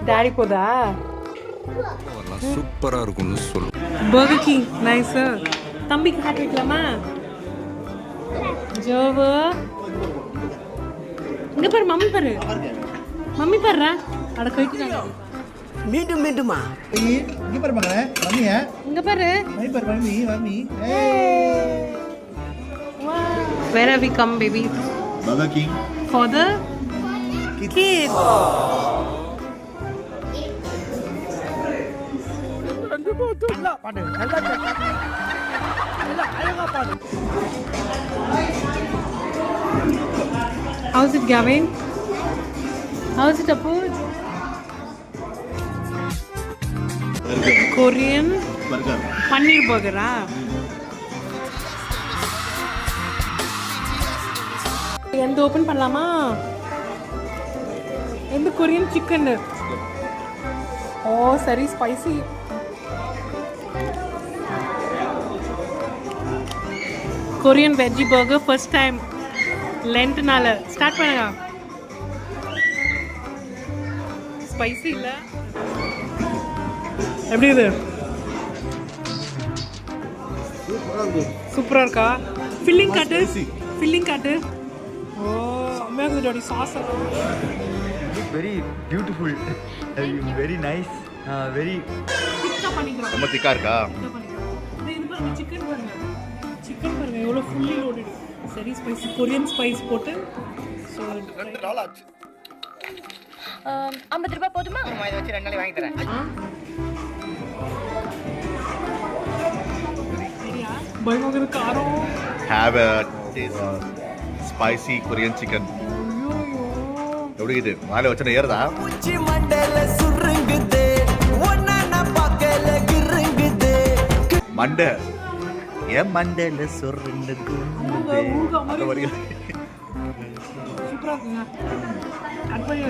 Daddy போதா சூப்பரா இருக்கும்னு சொல்லு. Burger king nice. தம்பிக்கு ஹாட் வைக்கலாமா? ஜோவோ இங்க பாரு, மம்மி பாரு, மம்மி பாருடா. அட கைக்குறாங்க. மீண்டும் மீண்டுமா? இங்க பாரு மகனே, மம்மிய இங்க பாரு. மம்மி பாரு, mummy mummy. Where have we come, baby? Burger King. For the kids. How's it, Gavin? How's it, Apu? Korean Burger. paneer burger, ah? எந்த ஓபன் பண்ணலாமா? எந்த கொரியன் சிக்கன்? ஓ சரி, spicy. Korean veggie burger first time லென்ட்னால. Start பண்ணுங்க. Spicy இல்ல? எப்படி இது? சூப்பரா இருக்கா? ஃபில்லிங் காட்டு, ஃபில்லிங் காட்டு. ஓ செம்மையா இருக்குது daddy. Sauce very beautiful, very nice, very திக்கா பண்ணிக்கிறோம். ரொம்ப திக்கா இருக்கா? திக்கா பண்ணிக்கிறோம். இது பாருங்க, சிக்கன் பாருங்க, சிக்கன் பாருங்க எவ்வளோ ஃபுல்லி லோடட். சரி ஸ்பைசி, கொரியன் ஸ்பைஸ் போட்டு. ஸோ $2 ₹50 போதுமா? இதை வச்சு 2 நாளைக்கு வாங்கி தரேன். பயங்கர காரம். Have a spicy Korean chicken. எப்படி இது? வாயில வச்சா ஏறுதா? உச்சி மண்டல சுருங்குதே ஒண்ணா பக்கல கிருங்குதே மண்டை ஏன் மண்டையில சுருங்குது? ஊறுகாய் மாதிரி அந்த வரைக்கும் சூப்பரா இருக்குங்க. கட் பண்ணி